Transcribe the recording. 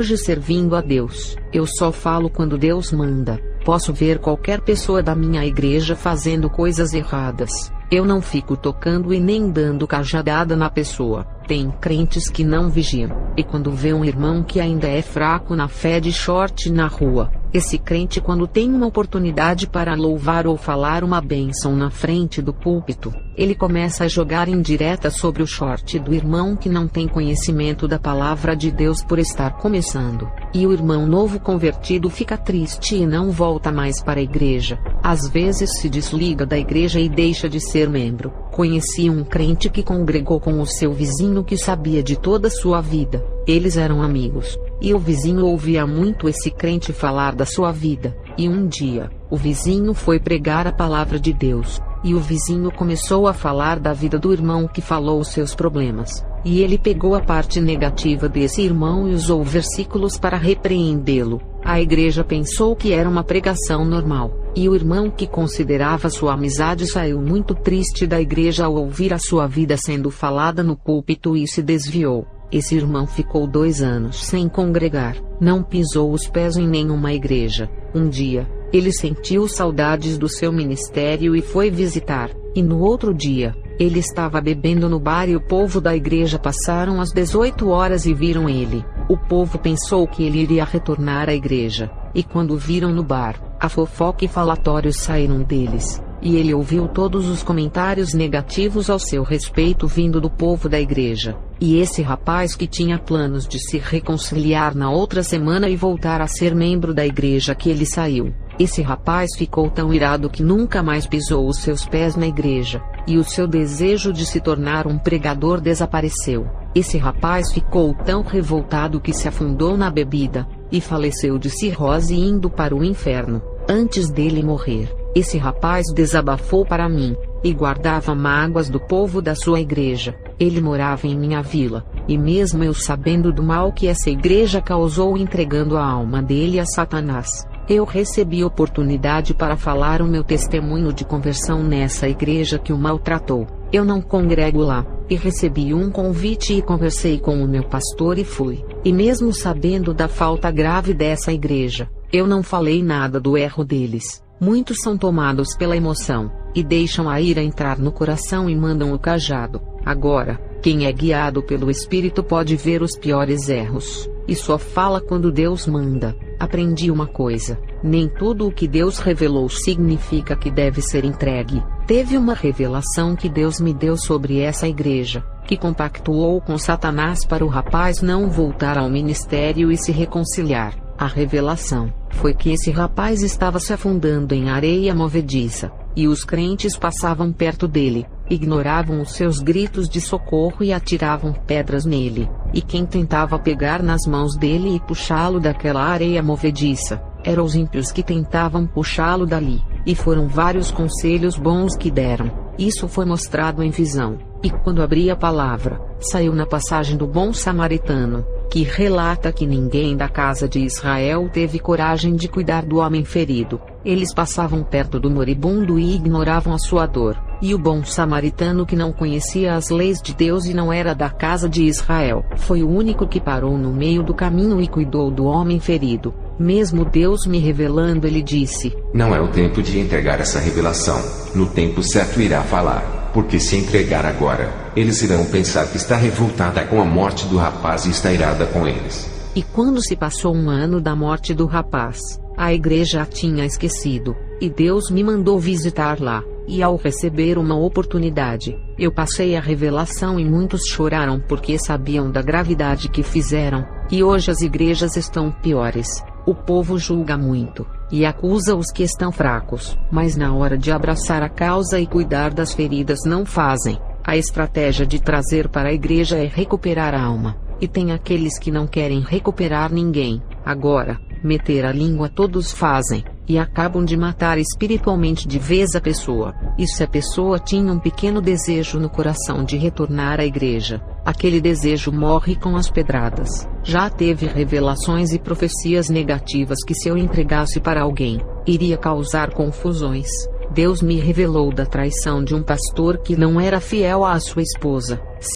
Hoje servindo a Deus, eu só falo quando Deus manda. Posso ver qualquer pessoa da minha igreja fazendo coisas erradas. Eu não fico tocando e nem dando cajadada na pessoa. Tem crentes que não vigiam, e quando vê um irmão que ainda é fraco na fé de short na rua, esse crente, quando tem uma oportunidade para louvar ou falar uma bênção na frente do púlpito, ele começa a jogar indireta sobre o short do irmão que não tem conhecimento da palavra de Deus por estar começando. E o irmão novo convertido fica triste e não volta mais para a igreja. Às vezes se desliga da igreja e deixa de ser membro. Conheci um crente que congregou com o seu vizinho que sabia de toda a sua vida. Eles eram amigos, e o vizinho ouvia muito esse crente falar da sua vida. E um dia, o vizinho foi pregar a palavra de Deus, e o vizinho começou a falar da vida do irmão que falou os seus problemas. E ele pegou a parte negativa desse irmão e usou versículos para repreendê-lo. A igreja pensou que era uma pregação normal, e o irmão que considerava sua amizade saiu muito triste da igreja ao ouvir a sua vida sendo falada no púlpito e se desviou. Esse irmão ficou 2 anos sem congregar, não pisou os pés em nenhuma igreja. Um dia, ele sentiu saudades do seu ministério e foi visitar, e no outro dia, ele estava bebendo no bar e o povo da igreja passaram às 18 horas e viram ele. O povo pensou que ele iria retornar à igreja, e quando viram no bar, a fofoca e falatórios saíram deles, e ele ouviu todos os comentários negativos ao seu respeito vindo do povo da igreja. E esse rapaz que tinha planos de se reconciliar na outra semana e voltar a ser membro da igreja que ele saiu, esse rapaz ficou tão irado que nunca mais pisou os seus pés na igreja, e o seu desejo de se tornar um pregador desapareceu. Esse rapaz ficou tão revoltado que se afundou na bebida, e faleceu de cirrose indo para o inferno. Antes dele morrer, esse rapaz desabafou para mim, e guardava mágoas do povo da sua igreja. Ele morava em minha vila, e mesmo eu sabendo do mal que essa igreja causou entregando a alma dele a Satanás, eu recebi oportunidade para falar o meu testemunho de conversão nessa igreja que o maltratou. Eu não congrego lá, e recebi um convite e conversei com o meu pastor e fui. E mesmo sabendo da falta grave dessa igreja, eu não falei nada do erro deles. Muitos são tomados pela emoção, e deixam a ira entrar no coração e mandam o cajado. Agora, quem é guiado pelo Espírito pode ver os piores erros, e só fala quando Deus manda. Aprendi uma coisa: nem tudo o que Deus revelou significa que deve ser entregue. Teve uma revelação que Deus me deu sobre essa igreja, que compactuou com Satanás para o rapaz não voltar ao ministério e se reconciliar. A revelação foi que esse rapaz estava se afundando em areia movediça, e os crentes passavam perto dele, ignoravam os seus gritos de socorro e atiravam pedras nele, e quem tentava pegar nas mãos dele e puxá-lo daquela areia movediça, eram os ímpios que tentavam puxá-lo dali, e foram vários conselhos bons que deram. Isso foi mostrado em visão, e quando abri a palavra, saiu na passagem do bom samaritano, que relata que ninguém da casa de Israel teve coragem de cuidar do homem ferido. Eles passavam perto do moribundo e ignoravam a sua dor. E o bom samaritano, que não conhecia as leis de Deus e não era da casa de Israel, foi o único que parou no meio do caminho e cuidou do homem ferido. Mesmo Deus me revelando, ele disse: não é o tempo de entregar essa revelação. No tempo certo irá falar. Porque se entregar agora, eles irão pensar que está revoltada com a morte do rapaz e está irada com eles. E quando se passou 1 ano da morte do rapaz, a igreja a tinha esquecido, e Deus me mandou visitar lá, e ao receber uma oportunidade, eu passei a revelação e muitos choraram porque sabiam da gravidade que fizeram, e hoje as igrejas estão piores. O povo julga muito, e acusa os que estão fracos, mas na hora de abraçar a causa e cuidar das feridas não fazem. A estratégia de trazer para a igreja é recuperar a alma, e tem aqueles que não querem recuperar ninguém. Agora, meter a língua todos fazem, e acabam de matar espiritualmente de vez a pessoa. E se a pessoa tinha um pequeno desejo no coração de retornar à igreja, aquele desejo morre com as pedradas. Já teve revelações e profecias negativas que se eu entregasse para alguém, iria causar confusões. Deus me revelou da traição de um pastor que não era fiel à sua esposa.